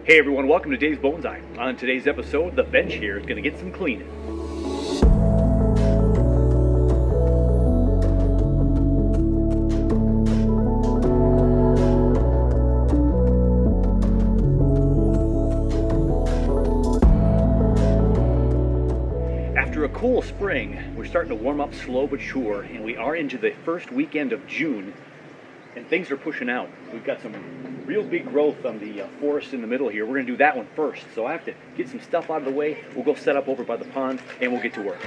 Hey everyone, welcome to Dave's Bonsai. On today's episode, the bench here is going to get some cleaning. After a cool spring, we're starting to warm up slow but sure, and we are into the first weekend of June, and things are pushing out. We've got some real big growth on the forest in the middle here. We're going to do that one first, so I have to get some stuff out of the way. We'll go set up over by the pond, and we'll get to work.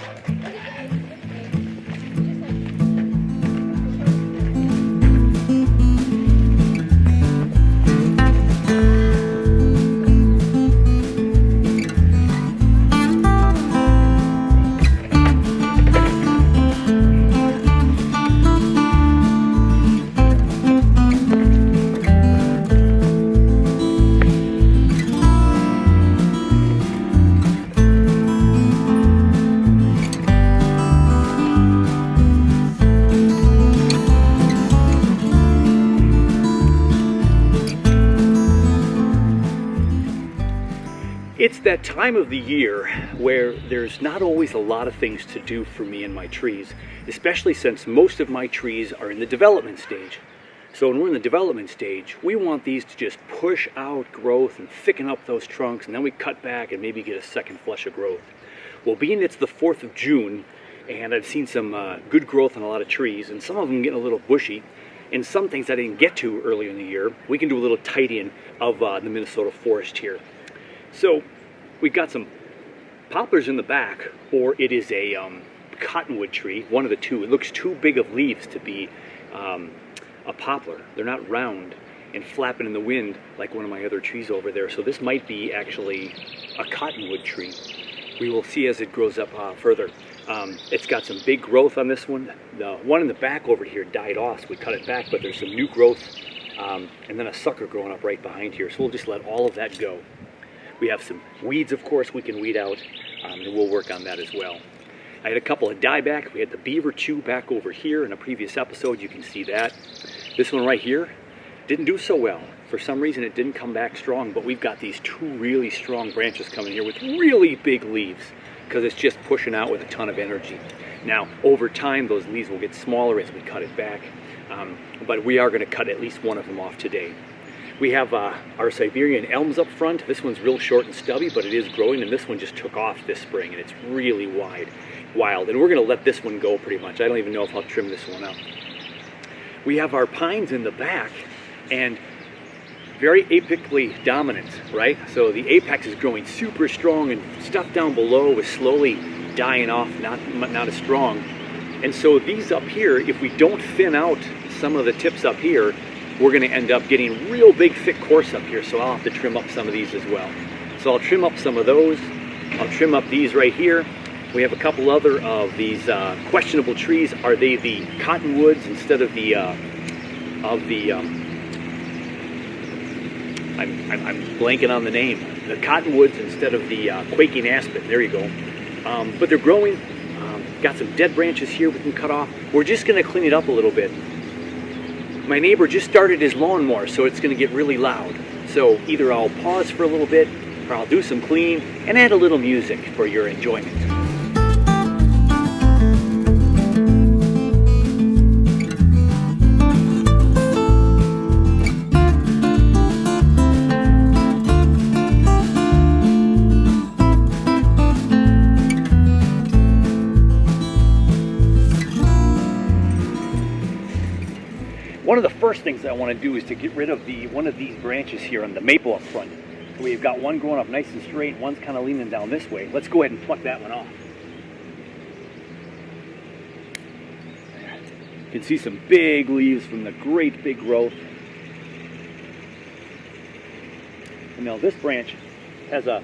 It's that time of the year where there's not always a lot of things to do for me and my trees, especially since most of my trees are in the development stage. So when we're in the development stage, we want these to just push out growth and thicken up those trunks, and then we cut back and maybe get a second flush of growth. Well, being it's the 4th of June, and I've seen some good growth on a lot of trees, and some of them getting a little bushy, and some things I didn't get to earlier in the year, we can do a little tidying of the Minnesota forest here. So we've got some poplars in the back, or it is a cottonwood tree, one of the two. It looks too big of leaves to be a poplar. They're not round and flapping in the wind like one of my other trees over there. So this might be actually a cottonwood tree. We will see as it grows up further. It's got some big growth on this one. The one in the back over here died off, so we cut it back, but there's some new growth and then a sucker growing up right behind here. So we'll just let all of that go. We have some weeds, of course, we can weed out, and we'll work on that as well. I had a couple of dieback. We had the beaver chew back over here in a previous episode. You can see that. This one right here didn't do so well. For some reason, it didn't come back strong, but we've got these two really strong branches coming here with really big leaves because it's just pushing out with a ton of energy. Now, over time, those leaves will get smaller as we cut it back, but we are going to cut at least one of them off today. We have our Siberian Elms up front. This one's real short and stubby, but it is growing, and this one just took off this spring, and it's really wild. And we're going to let this one go pretty much. I don't even know if I'll trim this one up. We have our pines in the back, and very apically dominant, right? So the apex is growing super strong, and stuff down below is slowly dying off, not as strong. And so these up here, if we don't thin out some of the tips up here, we're going to end up getting real big thick course up here, so I'll have to trim up some of these as well. So I'll trim up some of those. I'll trim up these right here. We have a couple other of these questionable trees. Are they the cottonwoods instead of the I'm blanking on the name. The cottonwoods instead of the quaking aspen. There you go. But they're growing. Got some dead branches here we can cut off. We're just going to clean it up a little bit. My neighbor just started his lawnmower, so it's going to get really loud. So either I'll pause for a little bit, or I'll do some cleaning and add a little music for your enjoyment. One of the first things I want to do is to get rid of one of these branches here on the maple up front. So we've got one growing up nice and straight, one's kind of leaning down this way. Let's go ahead and pluck that one off. You can see some big leaves from the great big growth. And now this branch has a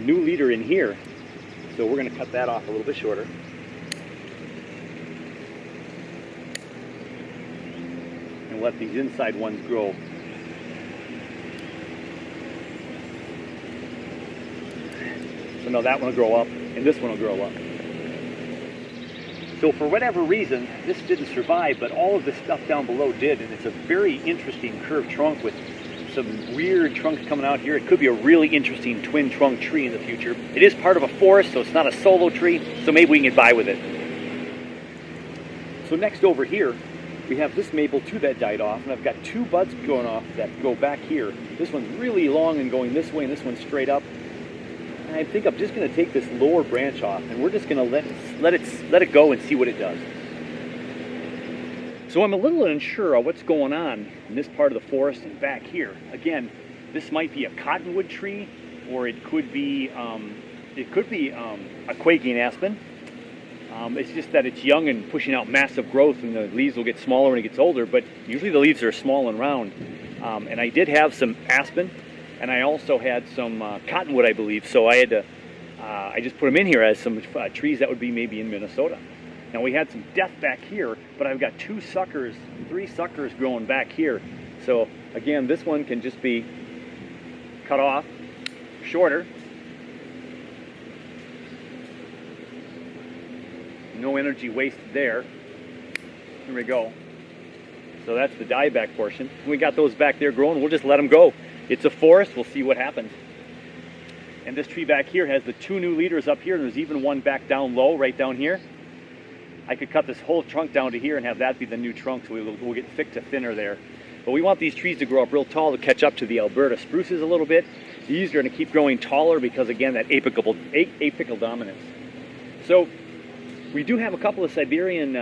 new leader in here, so we're going to cut that off a little bit shorter. Let these inside ones grow. So now that one will grow up, and this one will grow up. So for whatever reason, this didn't survive, but all of the stuff down below did, and it's a very interesting curved trunk with some weird trunks coming out here. It could be a really interesting twin trunk tree in the future. It is part of a forest, so it's not a solo tree, so maybe we can get by with it. So next over here, we have this maple too that died off, and I've got two buds going off that go back here. This one's really long and going this way, and this one's straight up. And I think I'm just going to take this lower branch off, and we're just going to let it go and see what it does. So I'm a little unsure of what's going on in this part of the forest and back here. Again, this might be a cottonwood tree, or it could be a quaking aspen. It's just that it's young and pushing out massive growth, and the leaves will get smaller when it gets older, but usually the leaves are small and round. And I did have some aspen, and I also had some cottonwood, I believe, so I had to, I just put them in here as some trees that would be maybe in Minnesota. Now we had some death back here, but I've got three suckers growing back here. So again, this one can just be cut off, shorter. No energy wasted there. Here we go. So that's the dieback portion. We got those back there growing. We'll just let them go. It's a forest. We'll see what happens. And this tree back here has the two new leaders up here. There's even one back down low, right down here. I could cut this whole trunk down to here and have that be the new trunk, so we'll get thick to thinner there. But we want these trees to grow up real tall to catch up to the Alberta spruces a little bit. These are going to keep growing taller because, again, that apical dominance. So we do have a couple of Siberian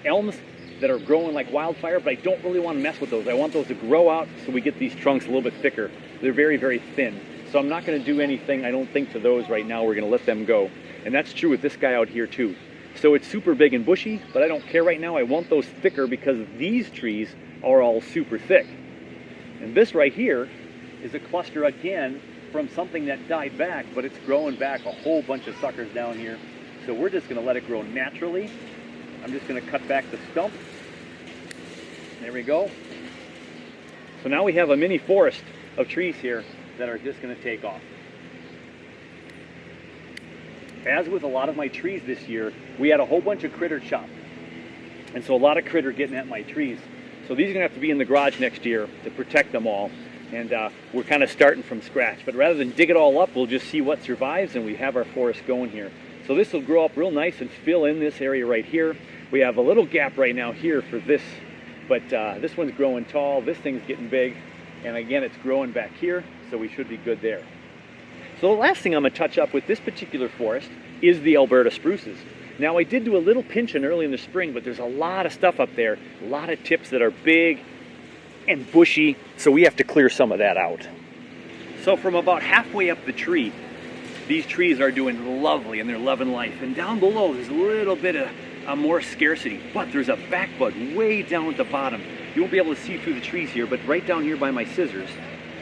elms that are growing like wildfire, but I don't really want to mess with those. I want those to grow out so we get these trunks a little bit thicker. They're very, very thin. So I'm not going to do anything, I don't think, to those right now. We're going to let them go. And that's true with this guy out here too. So it's super big and bushy, but I don't care right now. I want those thicker because these trees are all super thick. And this right here is a cluster again from something that died back, but it's growing back a whole bunch of suckers down here. So we're just going to let it grow naturally. I'm just going to cut back the stump. There we go. So now we have a mini forest of trees here that are just going to take off. As with a lot of my trees this year, we had a whole bunch of critter chop. And so a lot of critter getting at my trees. So these are going to have to be in the garage next year to protect them all. And we're kind of starting from scratch. But rather than dig it all up, we'll just see what survives, and we have our forest going here. So this will grow up real nice and fill in this area right here. We have a little gap right now here for this, but this one's growing tall, this thing's getting big, and again it's growing back here, so we should be good there. So the last thing I'm going to touch up with this particular forest is the Alberta spruces. Now I did do a little pinching early in the spring, but there's a lot of stuff up there, a lot of tips that are big and bushy, so we have to clear some of that out. So from about halfway up the tree, these trees are doing lovely and they're loving life. And down below there's a little bit of more scarcity, but there's a back bud way down at the bottom. You won't be able to see through the trees here, but right down here by my scissors,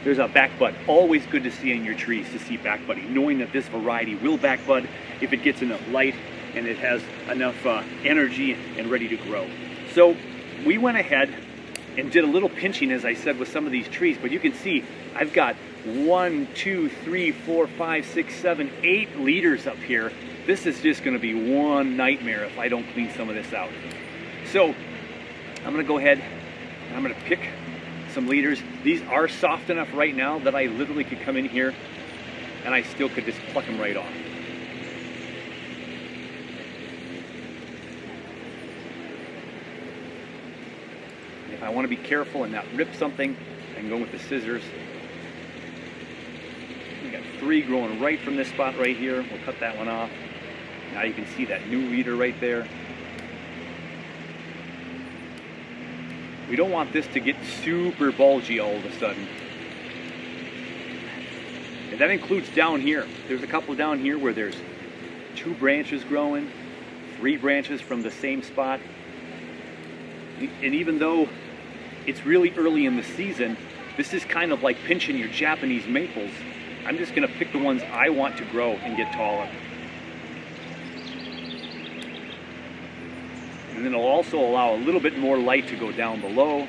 there's a back bud. Always good to see in your trees to see back budding, knowing that this variety will back bud if it gets enough light and it has enough energy and ready to grow. So we went ahead and did a little pinching, as I said, with some of these trees, but you can see I've got 1, 2, 3, 4, 5, 6, 7, 8 leaders up here. This is just going to be one nightmare if I don't clean some of this out. So I'm going to go ahead and I'm going to pick some leaders. These are soft enough right now that I literally could come in here and I still could just pluck them right off. If I want to be careful and not rip something, I can go with the scissors. We got 3 growing right from this spot right here. We'll cut that one off. Now you can see that new leader right there. We don't want this to get super bulgy all of a sudden. And that includes down here. There's a couple down here where there's 2 branches growing, 3 branches from the same spot. And even though it's really early in the season, this is kind of like pinching your Japanese maples. I'm just going to pick the ones I want to grow and get taller. And then it'll also allow a little bit more light to go down below.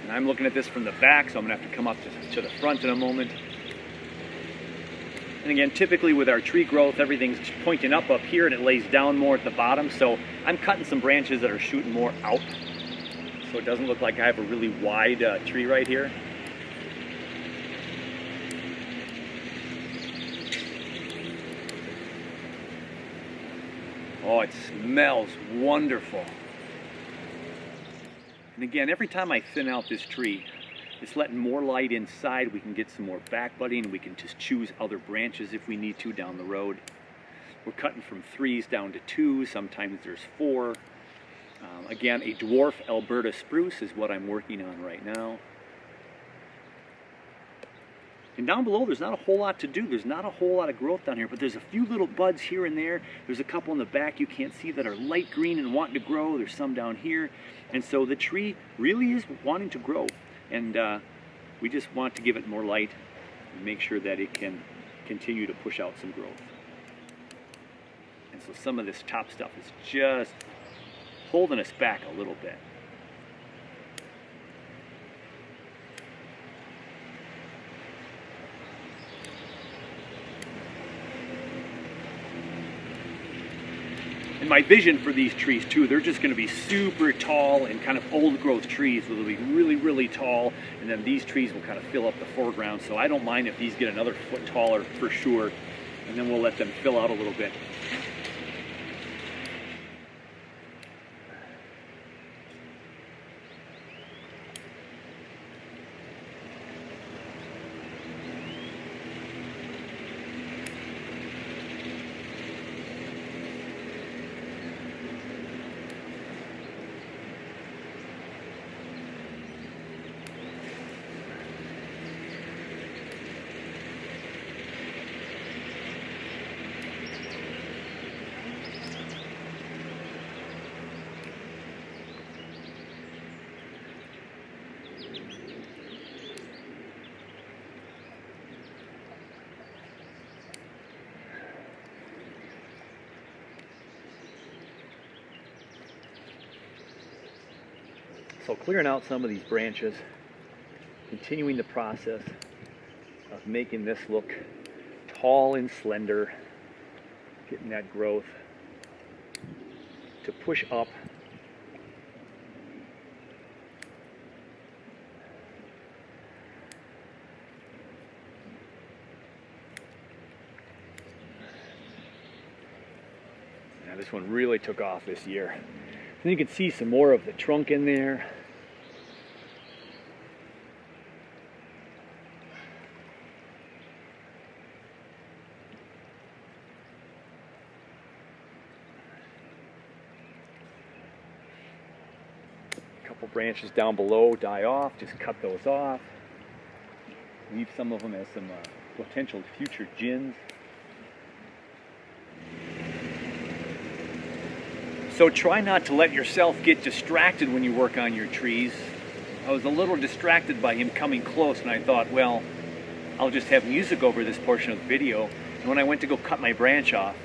And I'm looking at this from the back, so I'm going to have to come up to the front in a moment. And again, typically with our tree growth, everything's pointing up here and it lays down more at the bottom. So I'm cutting some branches that are shooting more out. So it doesn't look like I have a really wide tree right here. Oh, it smells wonderful. And again, every time I thin out this tree, it's letting more light inside. We can get some more back budding. We can just choose other branches if we need to down the road. We're cutting from 3s down to 2s. Sometimes there's 4. Again, a dwarf Alberta spruce is what I'm working on right now. And down below, there's not a whole lot to do. There's not a whole lot of growth down here, but there's a few little buds here and there. There's a couple in the back you can't see that are light green and wanting to grow. There's some down here. And so the tree really is wanting to grow. And we just want to give it more light and make sure that it can continue to push out some growth. And so some of this top stuff is just holding us back a little bit. And my vision for these trees too, they're just going to be super tall and kind of old growth trees. They'll be really, really tall, and then these trees will kind of fill up the foreground. So I don't mind if these get another foot taller for sure, and then we'll let them fill out a little bit. So clearing out some of these branches, continuing the process of making this look tall and slender, getting that growth to push up. Now this one really took off this year. And you can see some more of the trunk in there. A couple branches down below die off, just cut those off. Leave some of them as some potential future gins. So try not to let yourself get distracted when you work on your trees. I was a little distracted by him coming close, and I thought, well, I'll just have music over this portion of the video. And when I went to go cut my branch off,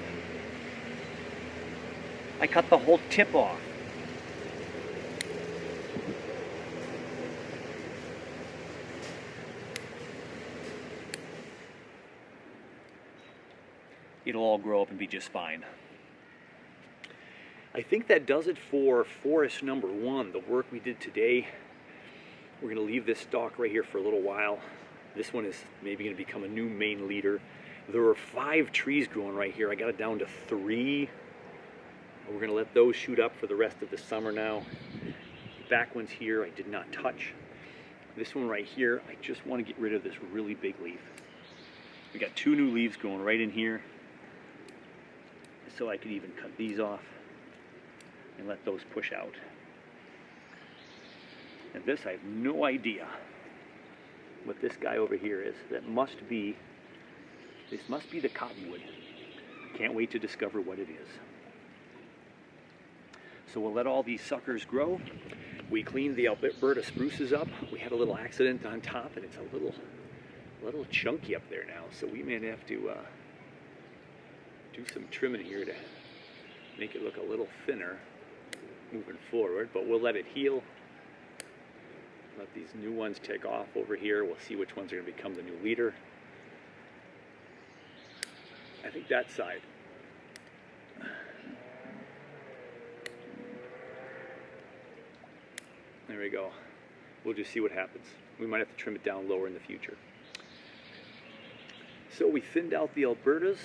I cut the whole tip off. It'll all grow up and be just fine. I think that does it for forest number 1, the work we did today. We're going to leave this stalk right here for a little while. This one is maybe going to become a new main leader. There were 5 trees growing right here. I got it down to 3. We're going to let those shoot up for the rest of the summer now. The back ones here I did not touch. This one right here, I just want to get rid of this really big leaf. We got 2 new leaves going right in here. So I could even cut these off and let those push out. And this, I have no idea what this guy over here is. This must be the cottonwood. Can't wait to discover what it is. So we'll let all these suckers grow. We cleaned the Alberta spruces up. We had a little accident on top, and it's a little chunky up there now. So we may have to do some trimming here to make it look a little thinner moving forward, but we'll let it heal. Let these new ones take off over here. We'll see which ones are going to become the new leader. think that side. There we go. We'll just see what happens. We might have to trim it down lower in the future. So we thinned out the Albertas.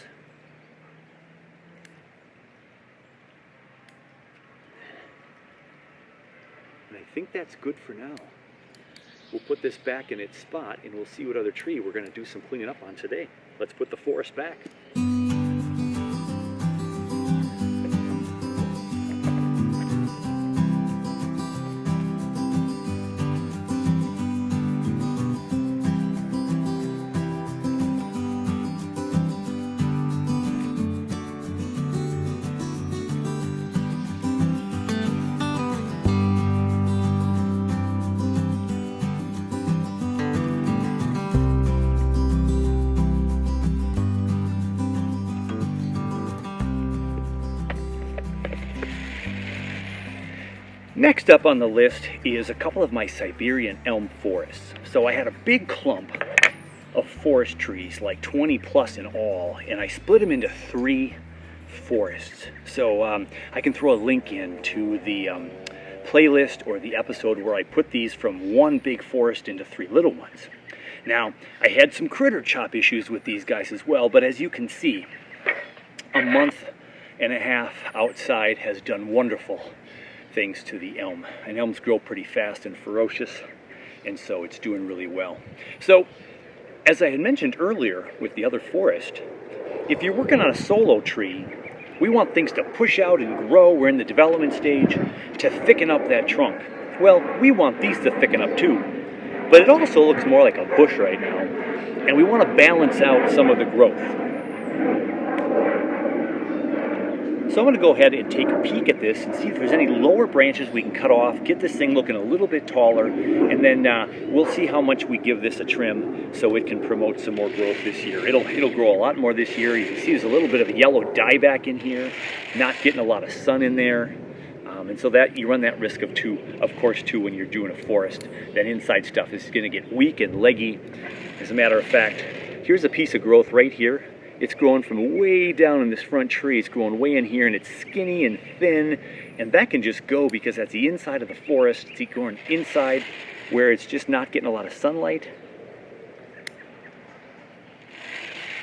And I think that's good for now. We'll put this back in its spot and we'll see what other tree we're going to do some cleaning up on today. Let's put the forest back. Next up on the list is a couple of my Siberian elm forests. So I had a big clump of forest trees, like 20 plus in all, and I split them into 3 forests. So I can throw a link in to the playlist or the episode where I put these from one big forest into 3 little ones. Now, I had some critter chop issues with these guys as well, but as you can see, a month and a half outside has done wonderful things to the elm. And elms grow pretty fast and ferocious, and so it's doing really well. So, as I had mentioned earlier with the other forest, if you're working on a solo tree, we want things to push out and grow. We're in the development stage to thicken up that trunk. Well, we want these to thicken up too, but it also looks more like a bush right now, and we want to balance out some of the growth. So I'm going to go ahead and take a peek at this and see if there's any lower branches we can cut off, get this thing looking a little bit taller, and then we'll see how much we give this a trim so it can promote some more growth this year. It'll grow a lot more this year. You can see there's a little bit of a yellow dieback in here, not getting a lot of sun in there. And so that you run that risk of course, when you're doing a forest. That inside stuff is going to get weak and leggy. As a matter of fact, here's a piece of growth right here. It's growing from way down in this front tree. It's growing way in here, and it's skinny and thin, and that can just go because that's the inside of the forest. It's growing inside where it's just not getting a lot of sunlight.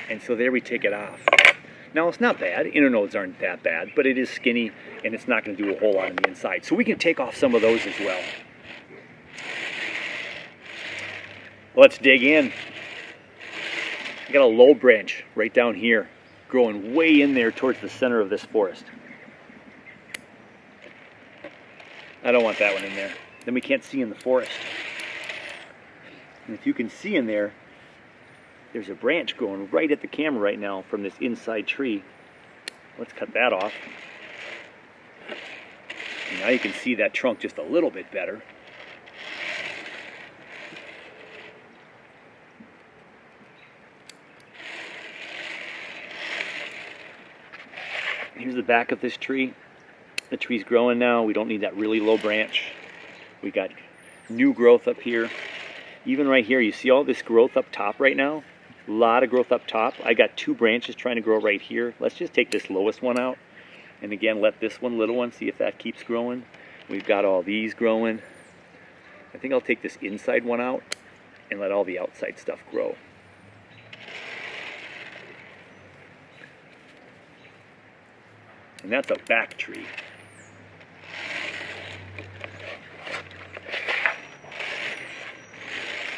And so there we take it off. Now, it's not bad. Internodes aren't that bad, but it is skinny, and it's not going to do a whole lot on the inside. So we can take off some of those as well. Let's dig in. I got a low branch right down here, growing way in there towards the center of this forest. I don't want that one in there. Then we can't see in the forest. And if you can see in there, there's a branch growing right at the camera right now from this inside tree. Let's cut that off. And now you can see that trunk just a little bit better. Here's the back of this tree. The tree's growing now. We don't need that really low branch. We got new growth up here. Even right here, you see all this growth up top right now? A lot of growth up top. I got 2 branches trying to grow right here. Let's just take this lowest one out. And again, let this one, little one, see if that keeps growing. We've got all these growing. I think I'll take this inside one out and let all the outside stuff grow. And that's a back tree.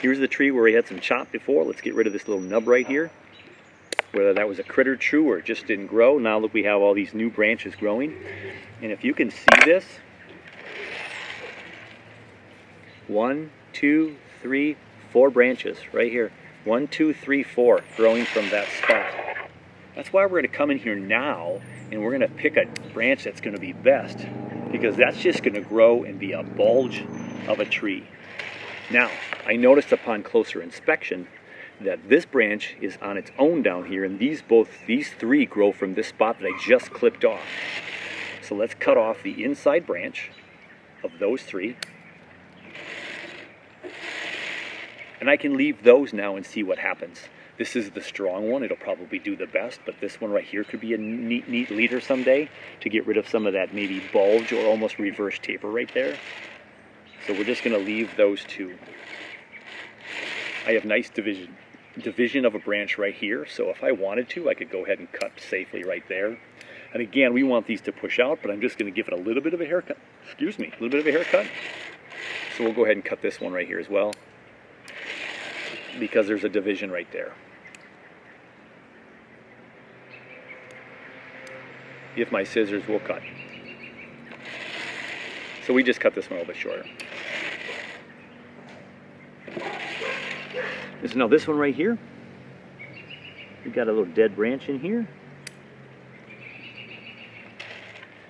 Here's the tree where we had some chop before. Let's get rid of this little nub right here. Whether that was a critter tree or it just didn't grow. Now look, we have all these new branches growing. And if you can see this, 1, 2, 3, 4 branches right here. 1, 2, 3, 4 growing from that spot. That's why we're going to come in here now and we're going to pick a branch that's going to be best, because that's just going to grow and be a bulge of a tree. Now, I noticed upon closer inspection that this branch is on its own down here, and these 3 grow from this spot that I just clipped off. So let's cut off the inside branch of those 3. And I can leave those now and see what happens. This is the strong one. It'll probably do the best, but this one right here could be a neat leader someday to get rid of some of that maybe bulge or almost reverse taper right there. So we're just going to leave those two. I have nice division of a branch right here, so if I wanted to, I could go ahead and cut safely right there. And again, we want these to push out, but I'm just going to give it a little bit of a haircut. Excuse me, a little bit of a haircut. So we'll go ahead and cut this one right here as well, because there's a division right there. If my scissors will cut. So we just cut this one a little bit shorter. So now this one right here, we've got a little dead branch in here.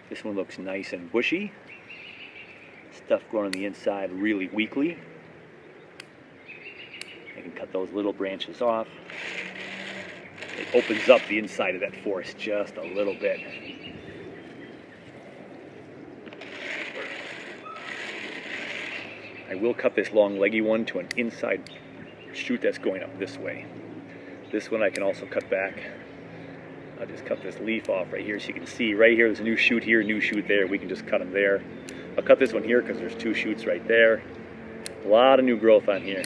This one looks nice and bushy. Stuff growing on the inside really weakly. I can cut those little branches off. It opens up the inside of that forest just a little bit. I will cut this long leggy one to an inside shoot that's going up this way. This one I can also cut back. I'll just cut this leaf off right here so you can see right here there's a new shoot here, new shoot there. We can just cut them there. I'll cut this one here because there's two shoots right there. A lot of new growth on here.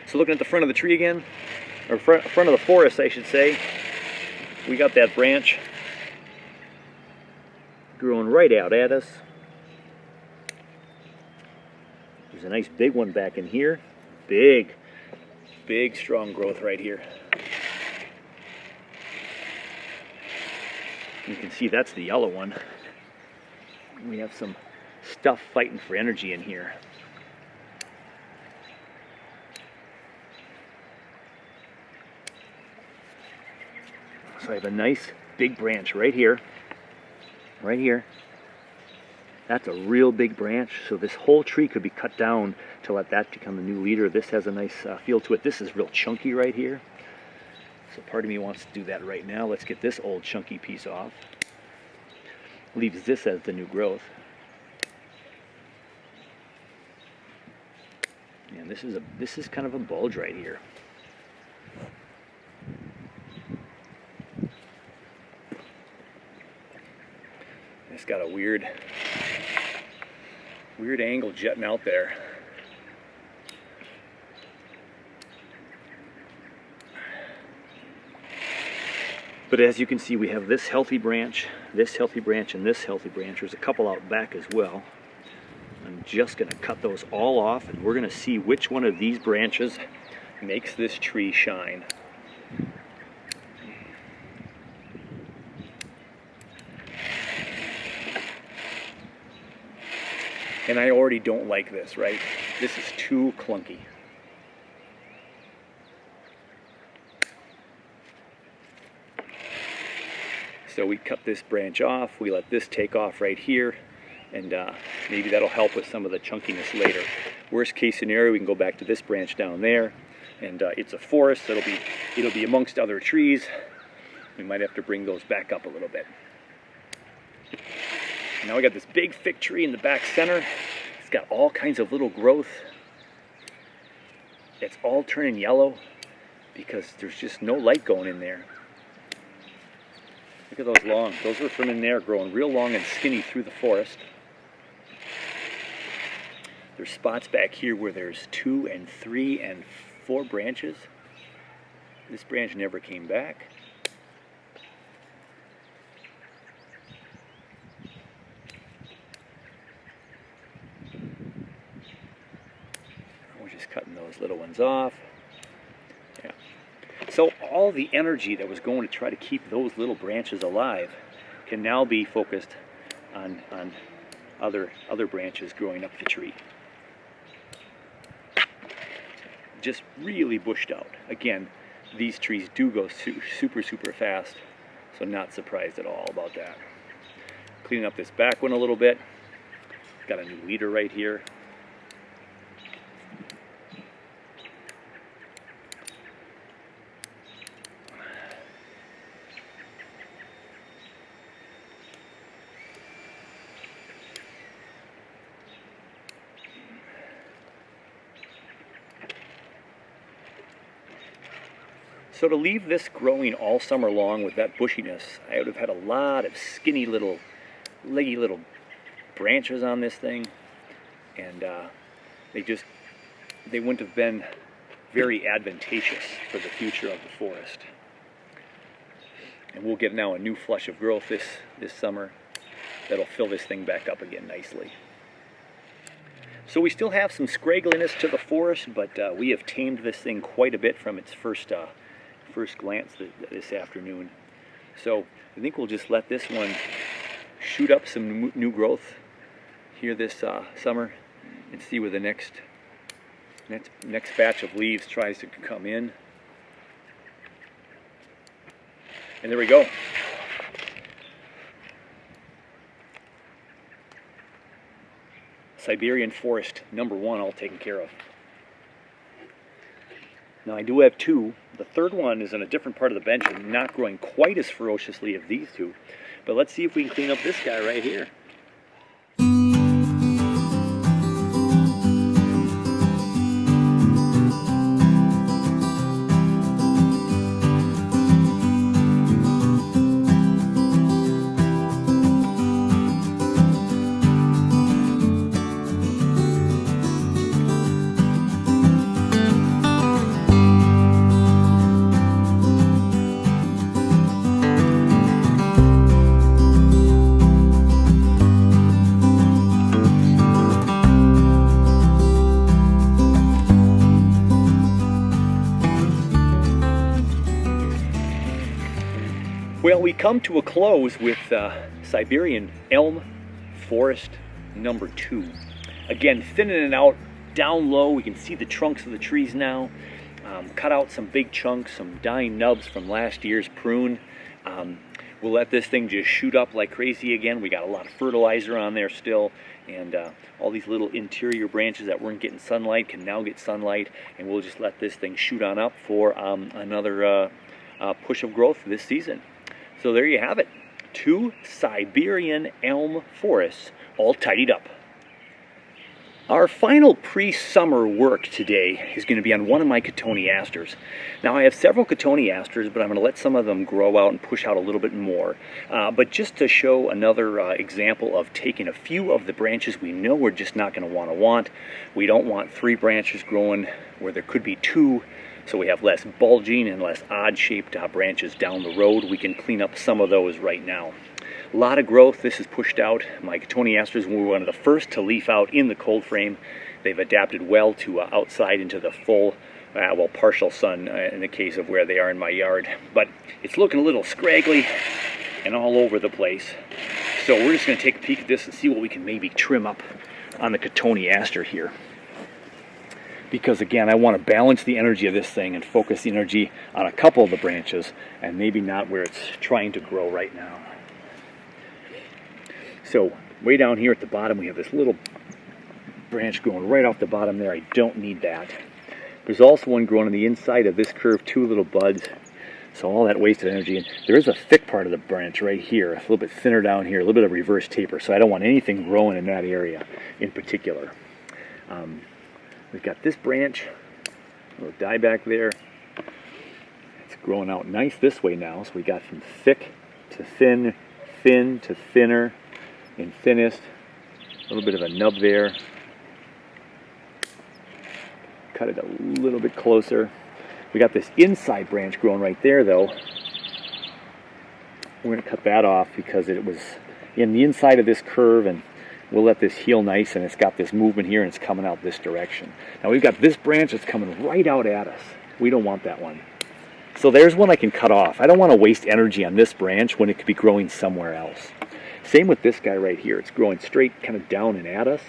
So looking at the front of the tree again, or front of the forest I should say, we got that branch growing right out at us. There's a nice big one back in here. Big strong growth right here. You can see that's the yellow one. We have some stuff fighting for energy in here. So I have a nice big branch right here. Right here. That's a real big branch, so this whole tree could be cut down to let that become the new leader. This has a nice feel to it. This is real chunky right here. So part of me wants to do that right now. Let's get this old chunky piece off. Leaves this as the new growth. And this is kind of a bulge right here. It's got a weird angle jutting out there. But as you can see, we have this healthy branch, and this healthy branch. There's a couple out back as well. I'm just going to cut those all off, and we're going to see which one of these branches makes this tree shine. And I already don't like this, right? This is too clunky. So we cut this branch off, we let this take off right here, and maybe that'll help with some of the chunkiness later. Worst case scenario, we can go back to this branch down there, and it's a forest, so it'll be amongst other trees. We might have to bring those back up a little bit. Now we got this big thick tree in the back center. It's got all kinds of little growth. It's all turning yellow because there's just no light going in there. Look at those long. Those are from in there growing real long and skinny through the forest. There's spots back here where there's 2 and 3 and 4 branches. This branch never came back. Cutting those little ones off. Yeah. So all the energy that was going to try to keep those little branches alive can now be focused on other branches growing up the tree. Just really bushed out. Again, these trees do go super fast, so not surprised at all about that. Cleaning up this back one a little bit. Got a new leader right here. So to leave this growing all summer long with that bushiness, I would have had a lot of skinny little, leggy little branches on this thing, and they wouldn't have been very advantageous for the future of the forest. And we'll get now a new flush of growth this summer that'll fill this thing back up again nicely. So we still have some scraggliness to the forest, but we have tamed this thing quite a bit from its first glance this afternoon. So I think we'll just let this one shoot up some new growth here this summer and see where the next batch of leaves tries to come in. And there we go. Siberian forest #1 all taken care of. Now I do have two. The third one is in a different part of the bench and not growing quite as ferociously as these two. But let's see if we can clean up this guy right here. Well, we come to a close with Siberian Elm Forest #2. Again, thinning it out down low. We can see the trunks of the trees now. Cut out some big chunks, some dying nubs from last year's prune. We'll let this thing just shoot up like crazy again. We got a lot of fertilizer on there still, and all these little interior branches that weren't getting sunlight can now get sunlight, and we'll just let this thing shoot on up for another push of growth this season. So there you have it, 2 Siberian elm forests all tidied up. Our final pre-summer work today is going to be on one of my Cotoneasters. Now I have several Cotoneasters, but I'm going to let some of them grow out and push out a little bit more. But just to show another example of taking a few of the branches we know we're just not going to want. We don't want 3 branches growing where there could be 2. So we have less bulging and less odd-shaped branches down the road. We can clean up some of those right now. A lot of growth. This is pushed out. My Cotoneasters were one of the first to leaf out in the cold frame. They've adapted well to outside into the full, partial sun in the case of where they are in my yard. But it's looking a little scraggly and all over the place. So we're just going to take a peek at this and see what we can maybe trim up on the Cotoneaster here. Because again, I want to balance the energy of this thing and focus the energy on a couple of the branches and maybe not where it's trying to grow right now. So way down here at the bottom we have this little branch growing right off the bottom there. I don't need that. There's also one growing on the inside of this curve, 2 little buds. So all that wasted energy. And there is a thick part of the branch right here, a little bit thinner down here, a little bit of reverse taper. So I don't want anything growing in that area in particular. We've got this branch, a little dieback there. It's growing out nice this way now. So we got from thick to thin, thin to thinner, and thinnest. A little bit of a nub there. Cut it a little bit closer. We got this inside branch growing right there though. We're going to cut that off because it was in the inside of this curve, and we'll let this heal nice, and it's got this movement here and it's coming out this direction. Now we've got this branch that's coming right out at us. We don't want that one. So there's one I can cut off. I don't want to waste energy on this branch when it could be growing somewhere else. Same with this guy right here. It's growing straight kind of down and at us.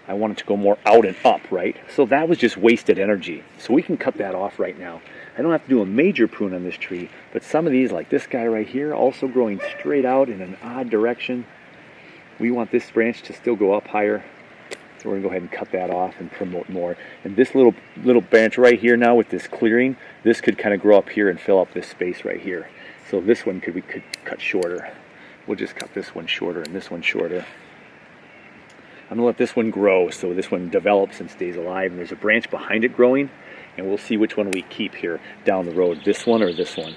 I want it to go more out and up, right? So that was just wasted energy. So we can cut that off right now. I don't have to do a major prune on this tree, but some of these, like this guy right here, also growing straight out in an odd direction. We want this branch to still go up higher, so we're going to go ahead and cut that off and promote more. And this little branch right here now with this clearing, this could kind of grow up here and fill up this space right here. So this one we could cut shorter. We'll just cut this one shorter and this one shorter. I'm going to let this one grow so this one develops and stays alive. And there's a branch behind it growing, and we'll see which one we keep here down the road, this one or this one.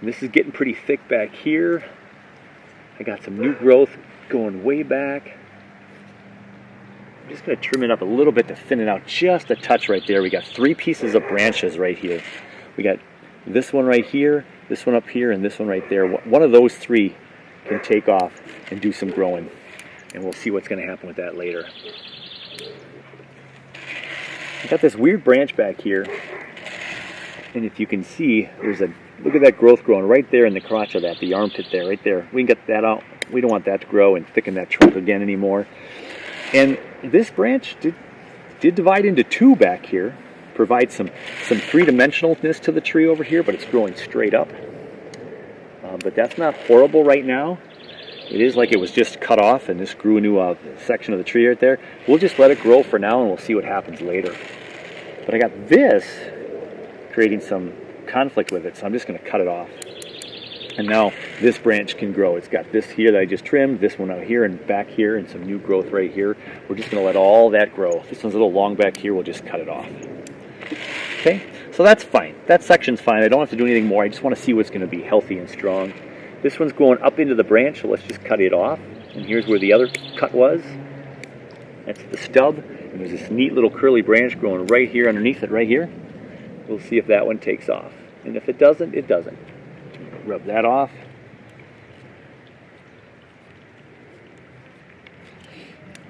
And this is getting pretty thick back here. I got some new growth going way back. I'm just going to trim it up a little bit to thin it out just a touch right there. We got 3 pieces of branches right here. We got this one right here, this one up here, and this one right there. One of those 3 can take off and do some growing, and we'll see what's going to happen with that later. I got this weird branch back here, and if you can see, look at that growth growing right there in the crotch of that, the armpit there, right there. We can get that out. We don't want that to grow and thicken that trunk again anymore. And this branch did divide into 2 back here, provide some 3-dimensionalness to the tree over here, but it's growing straight up. But that's not horrible right now. It is like it was just cut off and this grew a new section of the tree right there. We'll just let it grow for now and we'll see what happens later. But I got this creating some conflict with it, so I'm just going to cut it off. And now this branch can grow. It's got this here that I just trimmed, this one out here and back here, and some new growth right here. We're just going to let all that grow. This one's a little long back here, we'll just cut it off. Okay, so that's fine. That section's fine. I don't have to do anything more. I just want to see what's going to be healthy and strong. This one's going up into the branch, so let's just cut it off. And here's where the other cut was. That's the stub. And there's this neat little curly branch growing right here underneath it, right here. We'll see if that one takes off. And if it doesn't, it doesn't. Rub that off.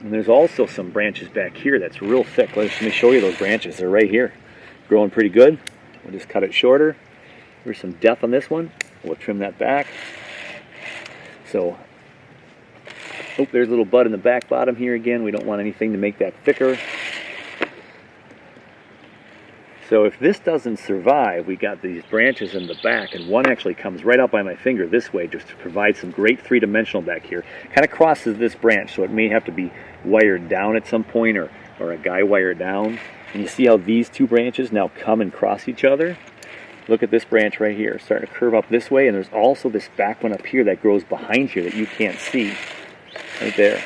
And there's also some branches back here that's real thick. Let me show you those branches. They're right here. Growing pretty good. We'll just cut it shorter. There's some depth on this one. We'll trim that back. So, there's a little bud in the back bottom here again. We don't want anything to make that thicker. So if this doesn't survive, we got these branches in the back, and one actually comes right out by my finger this way just to provide some great 3-dimensional back here. Kind of crosses this branch, so it may have to be wired down at some point, or a guy wired down. And you see how these 2 branches now come and cross each other? Look at this branch right here, starting to curve up this way, and there's also this back one up here that grows behind here that you can't see, right there.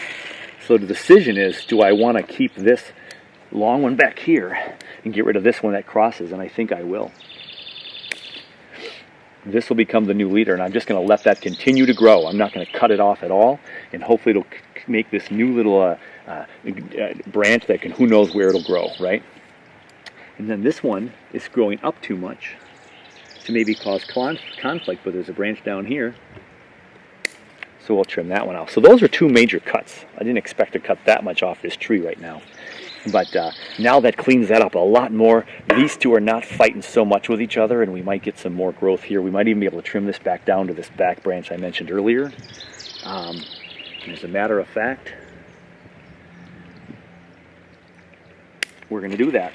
So the decision is, do I want to keep this long one back here and get rid of this one that crosses? And I think I will. This will become the new leader, and I'm just going to let that continue to grow. I'm not going to cut it off at all, and hopefully it'll make this new little branch that can, who knows where it'll grow, right? And then this one is growing up too much to maybe cause conflict, but there's a branch down here, so we'll trim that one off. So those are 2 major cuts. I didn't expect to cut that much off this tree right now. But now that cleans that up a lot more. These 2 are not fighting so much with each other, and we might get some more growth here. We might even be able to trim this back down to this back branch I mentioned earlier. As a matter of fact, we're going to do that.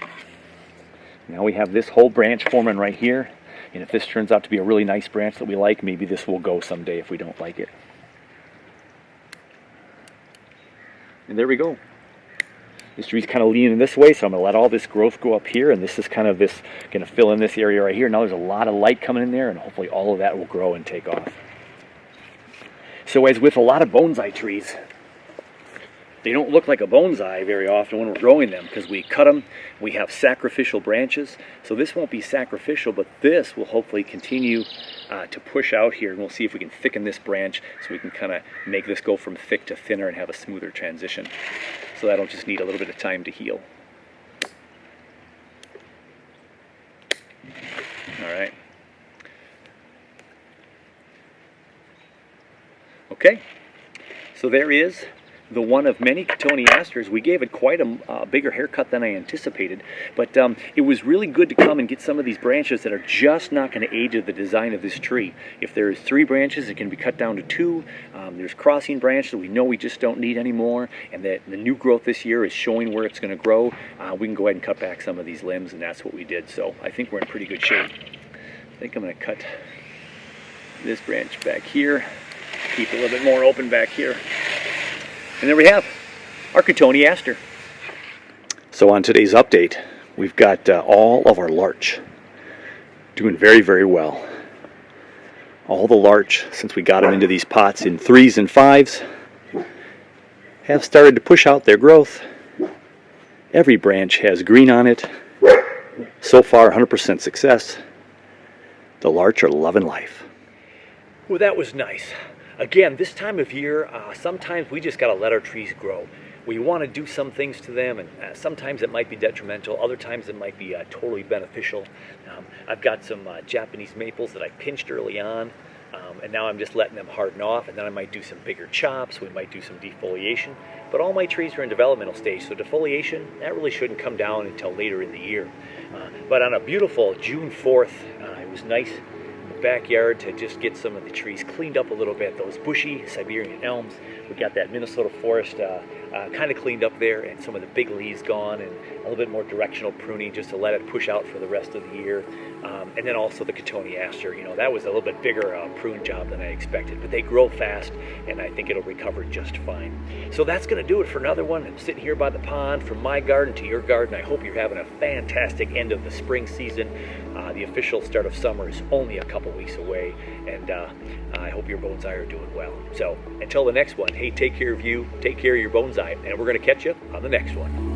Now we have this whole branch forming right here, and if this turns out to be a really nice branch that we like, maybe this will go someday if we don't like it. And there we go. This tree's kind of leaning this way, so I'm going to let all this growth go up here, and this is kind of going to fill in this area right here. Now there's a lot of light coming in there, and hopefully all of that will grow and take off. So as with a lot of bonsai trees, they don't look like a bonsai very often when we're growing them because we cut them, we have sacrificial branches. So this won't be sacrificial, but this will hopefully continue to push out here, and we'll see if we can thicken this branch so we can kind of make this go from thick to thinner and have a smoother transition. So that'll just need a little bit of time to heal. All right. Okay, so there is the one of many Cotoneasters. We gave it quite a bigger haircut than I anticipated, but it was really good to come and get some of these branches that are just not going to age to the design of this tree. If there's 3 branches, it can be cut down to 2. There's crossing branches that we know we just don't need anymore, and that the new growth this year is showing where it's going to grow. We can go ahead and cut back some of these limbs, and that's what we did. So I think we're in pretty good shape. I think I'm going to cut this branch back here, keep a little bit more open back here. And there we have our Cotoneaster. So on today's update, we've got all of our larch doing very, very well. All the larch, since we got them into these pots in 3s and 5s, have started to push out their growth. Every branch has green on it. So far, 100% success. The larch are loving life. Well, that was nice. Again, this time of year, sometimes we just got to let our trees grow. We want to do some things to them, and sometimes it might be detrimental. Other times it might be totally beneficial. I've got some Japanese maples that I pinched early on, and now I'm just letting them harden off, and then I might do some bigger chops. We might do some defoliation. But all my trees are in developmental stage, so defoliation, that really shouldn't come down until later in the year. But on a beautiful June 4th, it was nice backyard to just get some of the trees cleaned up a little bit. Those bushy Siberian elms, we got that Minnesota forest kind of cleaned up there, and some of the big leaves gone, and a little bit more directional pruning just to let it push out for the rest of the year. And then also the Cotoneaster, you know, that was a little bit bigger prune job than I expected, but they grow fast, and I think it'll recover just fine. So that's going to do it for another one. I'm sitting here by the pond, from my garden to your garden. I hope you're having a fantastic end of the spring season. The official start of summer is only a couple weeks away, and I hope your bonsai are doing well. So until the next one, hey, take care of you, take care of your bonsai, and we're going to catch you on the next one.